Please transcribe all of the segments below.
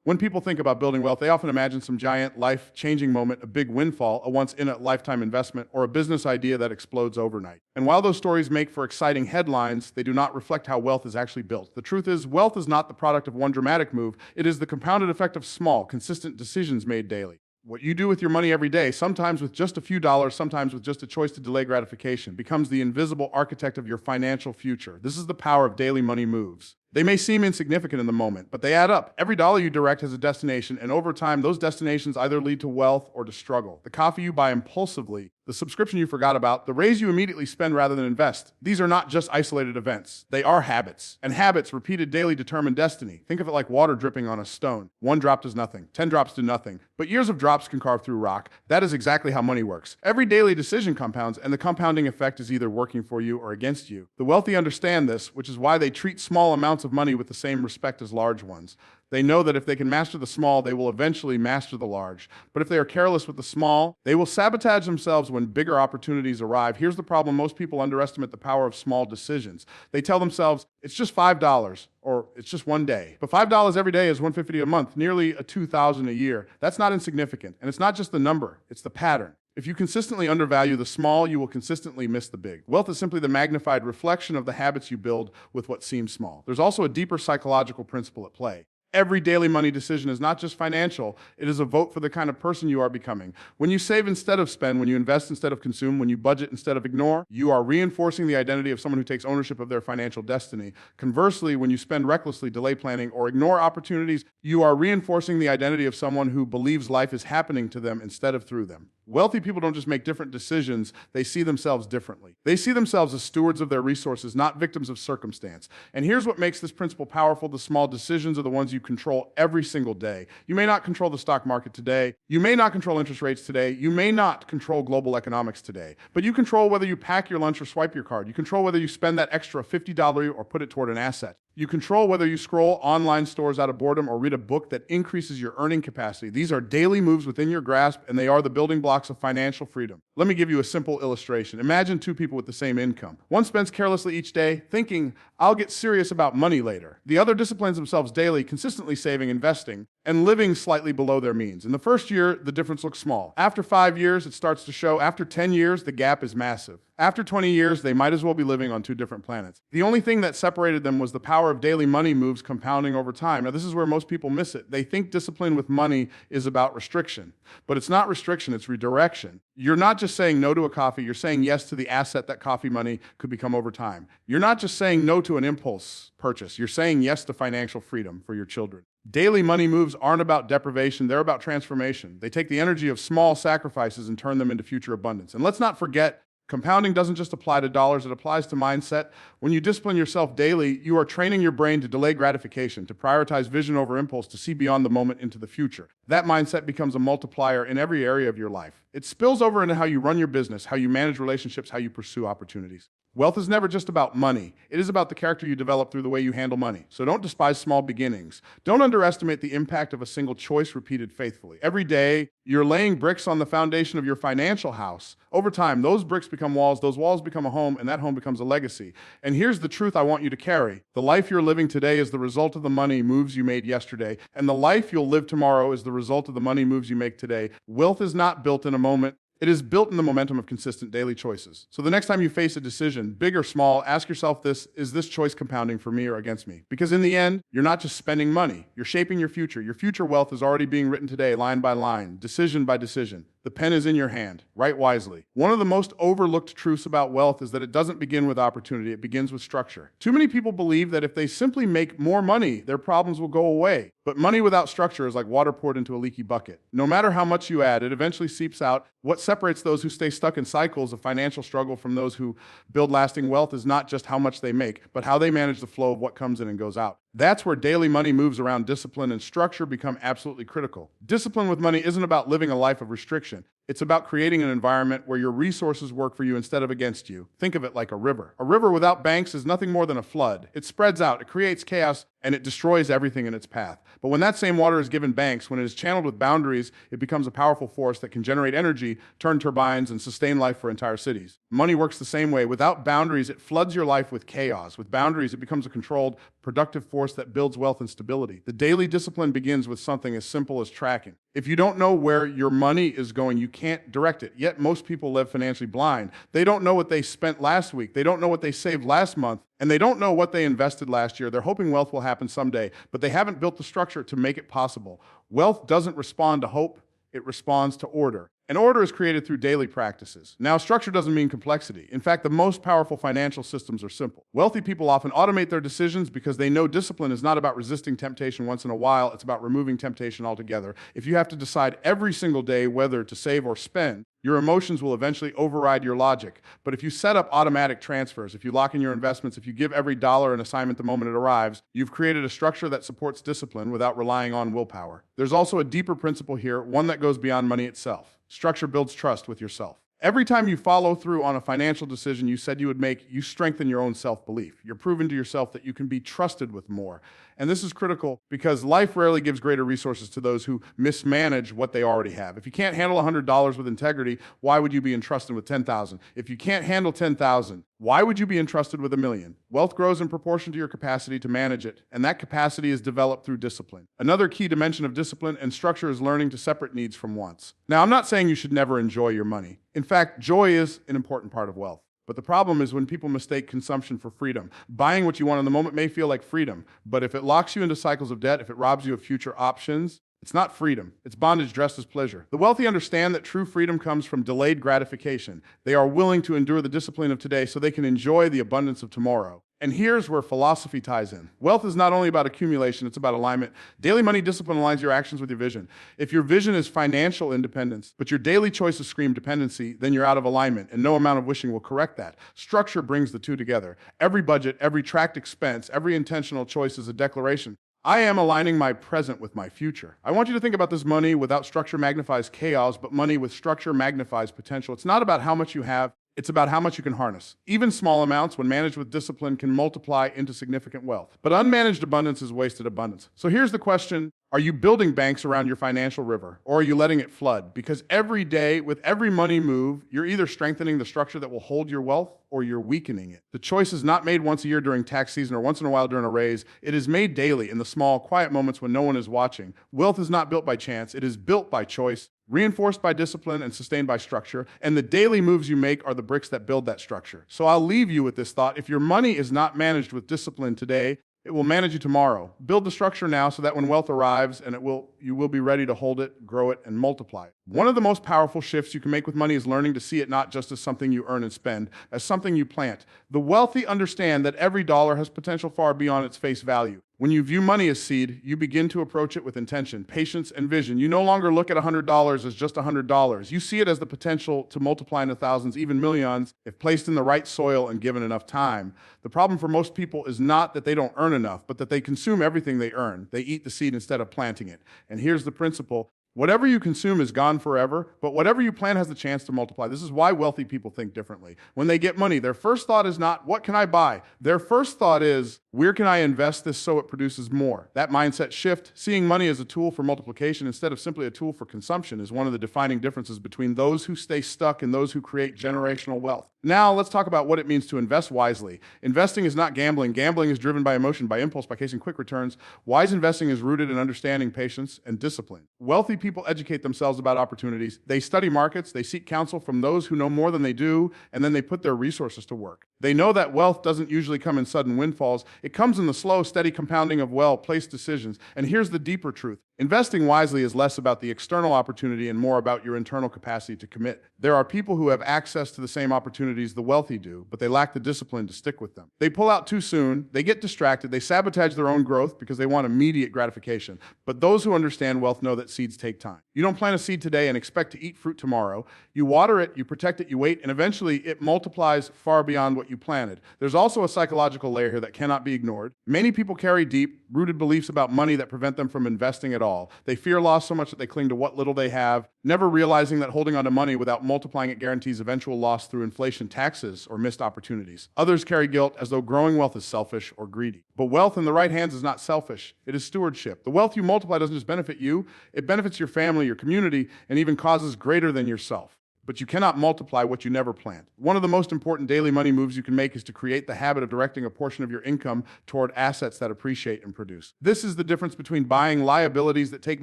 When people think about building wealth, they often imagine some giant, life-changing moment, a big windfall, a once-in-a-lifetime investment, or a business idea that explodes overnight. And while those stories make for exciting headlines, they do not reflect how wealth is actually built. The truth is, wealth is not the product of one dramatic move. It is the compounded effect of small, consistent decisions made daily. What you do with your money every day, sometimes with just a few dollars, sometimes with just a choice to delay gratification, becomes the invisible architect of your financial future. This is the power of daily money moves. They may seem insignificant in the moment, but they add up. Every dollar you direct has a destination, and over time, those destinations either lead to wealth or to struggle. The coffee you buy impulsively, the subscription you forgot about, the raise you immediately spend rather than invest. These are not just isolated events. They are habits. And habits, repeated daily, determine destiny. Think of it like water dripping on a stone. One drop does nothing. 10 drops do nothing. But years of drops can carve through rock. That is exactly how money works. Every daily decision compounds, and the compounding effect is either working for you or against you. The wealthy understand this, which is why they treat small amounts of money with the same respect as large ones. They know that if they can master the small, they will eventually master the large. But if they are careless with the small, they will sabotage themselves when bigger opportunities arrive. Here's the problem. Most people underestimate the power of small decisions. They tell themselves, it's just $5 or it's just one day. But $5 every day is $150 a month, nearly a $2,000 a year. That's not insignificant. And it's not just the number, it's the pattern. If you consistently undervalue the small, you will consistently miss the big. Wealth is simply the magnified reflection of the habits you build with what seems small. There's also a deeper psychological principle at play. Every daily money decision is not just financial, it is a vote for the kind of person you are becoming. When you save instead of spend, when you invest instead of consume, when you budget instead of ignore, you are reinforcing the identity of someone who takes ownership of their financial destiny. Conversely, when you spend recklessly, delay planning, or ignore opportunities, you are reinforcing the identity of someone who believes life is happening to them instead of through them. Wealthy people don't just make different decisions, they see themselves differently. They see themselves as stewards of their resources, not victims of circumstance. And here's what makes this principle powerful. The small decisions are the ones you control every single day. You may not control the stock market today. You may not control interest rates today. You may not control global economics today. But you control whether you pack your lunch or swipe your card. You control whether you spend that extra $50 or put it toward an asset. You control whether you scroll online stores out of boredom or read a book that increases your earning capacity. These are daily moves within your grasp, and they are the building blocks of financial freedom. Let me give you a simple illustration. Imagine two people with the same income. One spends carelessly each day, thinking, I'll get serious about money later. The other disciplines themselves daily, consistently saving, investing, and living slightly below their means. In the first year, the difference looks small. After 5 years, it starts to show. After 10 years, the gap is massive. After 20 years, they might as well be living on two different planets. The only thing that separated them was the power of daily money moves compounding over time. Now, this is where most people miss it. They think discipline with money is about restriction, but it's not restriction, it's redirection. You're not just saying no to a coffee, you're saying yes to the asset that coffee money could become over time. You're not just saying no to an impulse purchase, you're saying yes to financial freedom for your children. Daily money moves aren't about deprivation, they're about transformation. They take the energy of small sacrifices and turn them into future abundance. And let's not forget, compounding doesn't just apply to dollars, it applies to mindset. When you discipline yourself daily, you are training your brain to delay gratification, to prioritize vision over impulse, to see beyond the moment into the future. That mindset becomes a multiplier in every area of your life. It spills over into how you run your business, how you manage relationships, how you pursue opportunities. Wealth is never just about money. It is about the character you develop through the way you handle money. So don't despise small beginnings. Don't underestimate the impact of a single choice repeated faithfully. Every day, you're laying bricks on the foundation of your financial house. Over time, those bricks become walls, those walls become a home, and that home becomes a legacy. And here's the truth I want you to carry. The life you're living today is the result of the money moves you made yesterday, and the life you'll live tomorrow is the result of the money moves you make today. Wealth is not built in a moment. It is built in the momentum of consistent daily choices. So the next time you face a decision, big or small, ask yourself this, is this choice compounding for me or against me? Because in the end, you're not just spending money, you're shaping your future. Your future wealth is already being written today, line by line, decision by decision. The pen is in your hand. Write wisely. One of the most overlooked truths about wealth is that it doesn't begin with opportunity, it begins with structure. Too many people believe that if they simply make more money, their problems will go away. But money without structure is like water poured into a leaky bucket. No matter how much you add, it eventually seeps out. What separates those who stay stuck in cycles of financial struggle from those who build lasting wealth is not just how much they make, but how they manage the flow of what comes in and goes out. That's where daily money moves around discipline and structure become absolutely critical. Discipline with money isn't about living a life of restriction. It's about creating an environment where your resources work for you instead of against you. Think of it like a river. A river without banks is nothing more than a flood. It spreads out, it creates chaos, and it destroys everything in its path. But when that same water is given banks, when it is channeled with boundaries, it becomes a powerful force that can generate energy, turn turbines, and sustain life for entire cities. Money works the same way. Without boundaries, it floods your life with chaos. With boundaries, it becomes a controlled, productive force that builds wealth and stability. The daily discipline begins with something as simple as tracking. If you don't know where your money is going, you can't direct it. Yet most people live financially blind. They don't know what they spent last week. They don't know what they saved last month. And they don't know what they invested last year. They're hoping wealth will happen someday, but they haven't built the structure to make it possible. Wealth doesn't respond to hope. It responds to order. And order is created through daily practices. Now, structure doesn't mean complexity. In fact, the most powerful financial systems are simple. Wealthy people often automate their decisions because they know discipline is not about resisting temptation once in a while. It's about removing temptation altogether. If you have to decide every single day whether to save or spend, your emotions will eventually override your logic. But if you set up automatic transfers, if you lock in your investments, if you give every dollar an assignment the moment it arrives, you've created a structure that supports discipline without relying on willpower. There's also a deeper principle here, one that goes beyond money itself. Structure builds trust with yourself. Every time you follow through on a financial decision you said you would make, you strengthen your own self-belief. You're proving to yourself that you can be trusted with more. And this is critical because life rarely gives greater resources to those who mismanage what they already have. If you can't handle $100 with integrity, why would you be entrusted with $10,000? If you can't handle $10,000, why would you be entrusted with $1 million? Wealth grows in proportion to your capacity to manage it, and that capacity is developed through discipline. Another key dimension of discipline and structure is learning to separate needs from wants. Now, I'm not saying you should never enjoy your money. In fact, joy is an important part of wealth. But the problem is when people mistake consumption for freedom. Buying what you want in the moment may feel like freedom, but if it locks you into cycles of debt, if it robs you of future options, it's not freedom. It's bondage dressed as pleasure. The wealthy understand that true freedom comes from delayed gratification. They are willing to endure the discipline of today so they can enjoy the abundance of tomorrow. And here's where philosophy ties in. Wealth is not only about accumulation, it's about alignment. Daily money discipline aligns your actions with your vision. If your vision is financial independence, but your daily choices scream dependency, then you're out of alignment, and no amount of wishing will correct that. Structure brings the two together. Every budget, every tracked expense, every intentional choice is a declaration. I am aligning my present with my future. I want you to think about this: money without structure magnifies chaos, but money with structure magnifies potential. It's not about how much you have, it's about how much you can harness. Even small amounts, when managed with discipline, can multiply into significant wealth. But unmanaged abundance is wasted abundance. So here's the question: are you building banks around your financial river, or are you letting it flood? Because every day, with every money move, you're either strengthening the structure that will hold your wealth, or you're weakening it. The choice is not made once a year during tax season or once in a while during a raise. It is made daily in the small, quiet moments when no one is watching. Wealth is not built by chance. It is built by choice, reinforced by discipline and sustained by structure. And the daily moves you make are the bricks that build that structure. So I'll leave you with this thought: if your money is not managed with discipline today, it will manage you tomorrow. Build the structure now so that when wealth arrives, and you will be ready to hold it, grow it, and multiply it. One of the most powerful shifts you can make with money is learning to see it not just as something you earn and spend, as something you plant. The wealthy understand that every dollar has potential far beyond its face value. When you view money as seed, you begin to approach it with intention, patience, and vision. You no longer look at $100 as just $100. You see it as the potential to multiply into thousands, even millions, if placed in the right soil and given enough time. The problem for most people is not that they don't earn enough, but that they consume everything they earn. They eat the seed instead of planting it. And here's the principle: whatever you consume is gone forever, but whatever you plant has the chance to multiply. This is why wealthy people think differently. When they get money, their first thought is not, what can I buy? Their first thought is, where can I invest this so it produces more? That mindset shift, seeing money as a tool for multiplication instead of simply a tool for consumption, is one of the defining differences between those who stay stuck and those who create generational wealth. Now, let's talk about what it means to invest wisely. Investing is not gambling. Gambling is driven by emotion, by impulse, by chasing quick returns. Wise investing is rooted in understanding, patience, and discipline. Wealthy people educate themselves about opportunities. They study markets, they seek counsel from those who know more than they do, and then they put their resources to work. They know that wealth doesn't usually come in sudden windfalls. It comes in the slow, steady compounding of well-placed decisions. And here's the deeper truth: investing wisely is less about the external opportunity and more about your internal capacity to commit. There are people who have access to the same opportunities the wealthy do, but they lack the discipline to stick with them. They pull out too soon, they get distracted, they sabotage their own growth because they want immediate gratification. But those who understand wealth know that seeds take time. You don't plant a seed today and expect to eat fruit tomorrow. You water it, you protect it, you wait, and eventually it multiplies far beyond what you planted. There's also a psychological layer here that cannot be ignored. Many people carry deep-rooted beliefs about money that prevent them from investing at all. They fear loss so much that they cling to what little they have, never realizing that holding on to money without multiplying it guarantees eventual loss through inflation, taxes, or missed opportunities. Others carry guilt as though growing wealth is selfish or greedy. But wealth in the right hands is not selfish. It is stewardship. The wealth you multiply doesn't just benefit you, it benefits your family, your community, and even causes greater than yourself. but you cannot multiply what you never planned. One of the most important daily money moves you can make is to create the habit of directing a portion of your income toward assets that appreciate and produce. This is the difference between buying liabilities that take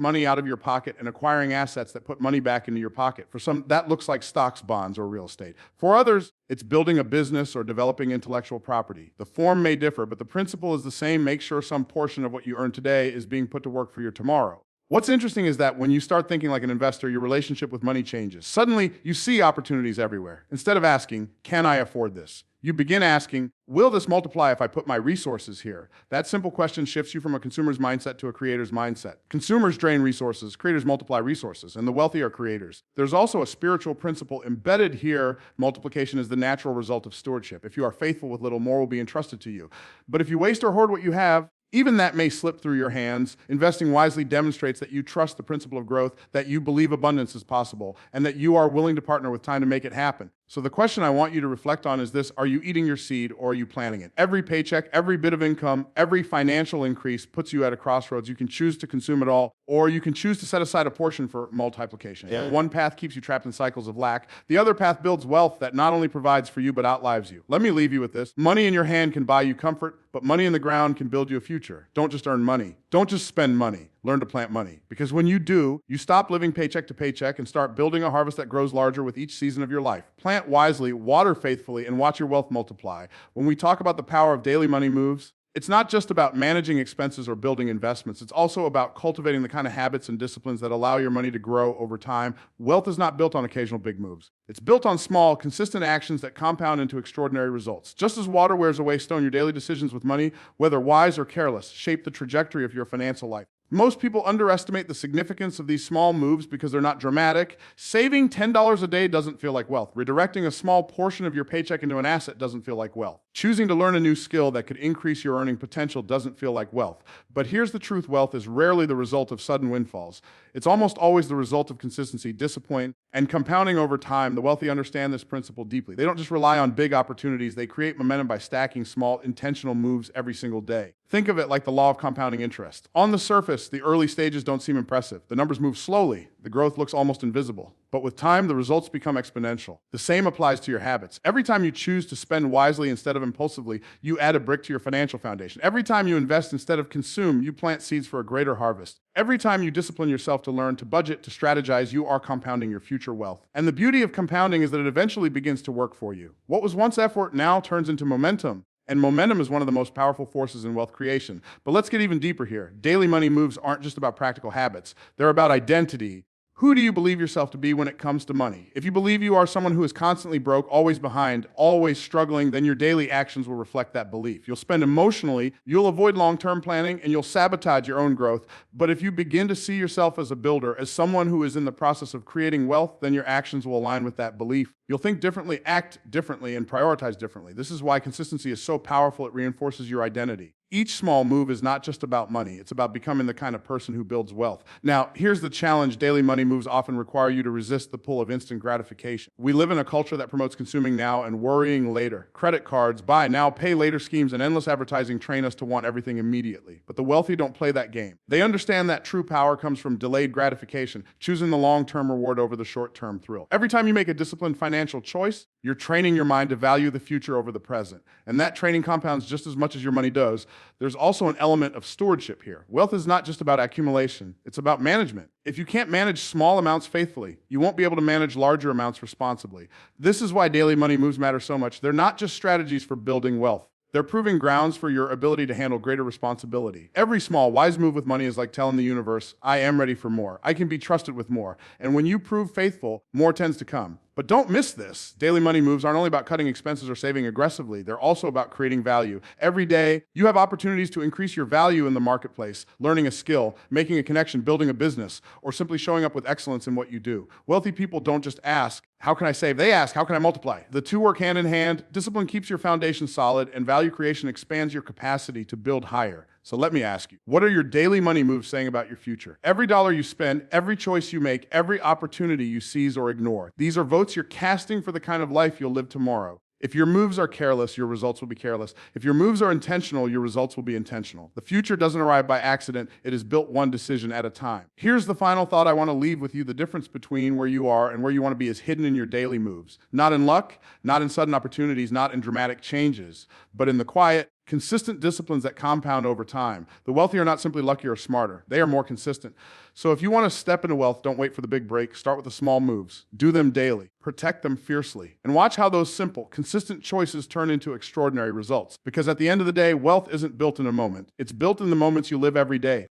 money out of your pocket and acquiring assets that put money back into your pocket. For some, that looks like stocks, bonds, or real estate. For others, it's building a business or developing intellectual property. The form may differ, but the principle is the same. Make sure some portion of what you earn today is being put to work for your tomorrow. What's interesting is that when you start thinking like an investor, your relationship with money changes. Suddenly, you see opportunities everywhere. Instead of asking, can I afford this? You begin asking, will this multiply if I put my resources here? That simple question shifts you from a consumer's mindset to a creator's mindset. Consumers drain resources, creators multiply resources, and the wealthy are creators. There's also a spiritual principle embedded here. Multiplication is the natural result of stewardship. If you are faithful with little, more will be entrusted to you. But if you waste or hoard what you have, even that may slip through your hands. Investing wisely demonstrates that you trust the principle of growth, that you believe abundance is possible, and that you are willing to partner with time to make it happen. So the question I want you to reflect on is this: are you eating your seed or are you planting it? Every paycheck, every bit of income, every financial increase puts you at a crossroads. You can choose to consume it all, or you can choose to set aside a portion for multiplication. Yeah. One path keeps you trapped in cycles of lack. The other path builds wealth that not only provides for you, but outlives you. Let me leave you with this. Money in your hand can buy you comfort, but money in the ground can build you a future. Don't just earn money. Don't just spend money. Learn to plant money. Because when you do, you stop living paycheck to paycheck and start building a harvest that grows larger with each season of your life. Plant wisely, water faithfully, and watch your wealth multiply. When we talk about the power of daily money moves, it's not just about managing expenses or building investments. It's also about cultivating the kind of habits and disciplines that allow your money to grow over time. Wealth is not built on occasional big moves. It's built on small, consistent actions that compound into extraordinary results. Just as water wears away stone, your daily decisions with money, whether wise or careless, shape the trajectory of your financial life. Most people underestimate the significance of these small moves because they're not dramatic. Saving $10 a day doesn't feel like wealth. Redirecting a small portion of your paycheck into an asset doesn't feel like wealth. Choosing to learn a new skill that could increase your earning potential doesn't feel like wealth. But here's the truth: wealth is rarely the result of sudden windfalls. It's almost always the result of consistency, discipline, and compounding over time. The wealthy understand this principle deeply. They don't just rely on big opportunities. They create momentum by stacking small, intentional moves every single day. Think of it like the law of compounding interest. On the surface, the early stages don't seem impressive. The numbers move slowly. The growth looks almost invisible. But with time, the results become exponential. The same applies to your habits. Every time you choose to spend wisely instead of impulsively, you add a brick to your financial foundation. Every time you invest instead of consume, you plant seeds for a greater harvest. Every time you discipline yourself to learn, to budget, to strategize, you are compounding your future wealth. And the beauty of compounding is that it eventually begins to work for you. What was once effort now turns into momentum. And momentum is one of the most powerful forces in wealth creation. But let's get even deeper here. Daily money moves aren't just about practical habits. They're about identity. Who do you believe yourself to be when it comes to money? If you believe you are someone who is constantly broke, always behind, always struggling, then your daily actions will reflect that belief. You'll spend emotionally, you'll avoid long-term planning, and you'll sabotage your own growth. But if you begin to see yourself as a builder, as someone who is in the process of creating wealth, then your actions will align with that belief. You'll think differently, act differently, and prioritize differently. This is why consistency is so powerful. It reinforces your identity. Each small move is not just about money. It's about becoming the kind of person who builds wealth. Now, here's the challenge. Daily money moves often require you to resist the pull of instant gratification. We live in a culture that promotes consuming now and worrying later. Credit cards, buy now, pay later schemes, and endless advertising train us to want everything immediately. But the wealthy don't play that game. They understand that true power comes from delayed gratification, choosing the long-term reward over the short-term thrill. Every time you make a disciplined financial choice, you're training your mind to value the future over the present. And that training compounds just as much as your money does. There's also an element of stewardship here. Wealth is not just about accumulation. It's about management. If you can't manage small amounts faithfully, you won't be able to manage larger amounts responsibly. This is why daily money moves matter so much. They're not just strategies for building wealth. They're proving grounds for your ability to handle greater responsibility. Every small, wise move with money is like telling the universe, I am ready for more. I can be trusted with more. And when you prove faithful, more tends to come. But don't miss this. Daily money moves aren't only about cutting expenses or saving aggressively. They're also about creating value. Every day, you have opportunities to increase your value in the marketplace, learning a skill, making a connection, building a business, or simply showing up with excellence in what you do. Wealthy people don't just ask, how can I save? They ask, how can I multiply? The two work hand in hand. Discipline keeps your foundation solid, and value creation expands your capacity to build higher. So let me ask you, what are your daily money moves saying about your future? Every dollar you spend, every choice you make, every opportunity you seize or ignore. These are votes you're casting for the kind of life you'll live tomorrow. If your moves are careless, your results will be careless. If your moves are intentional, your results will be intentional. The future doesn't arrive by accident. It is built one decision at a time. Here's the final thought I want to leave with you. The difference between where you are and where you want to be is hidden in your daily moves. Not in luck, not in sudden opportunities, not in dramatic changes, but in the quiet, consistent disciplines that compound over time. The wealthy are not simply luckier or smarter. They are more consistent. So if you want to step into wealth, don't wait for the big break. Start with the small moves. Do them daily. Protect them fiercely. And watch how those simple, consistent choices turn into extraordinary results. Because at the end of the day, wealth isn't built in a moment. It's built in the moments you live every day.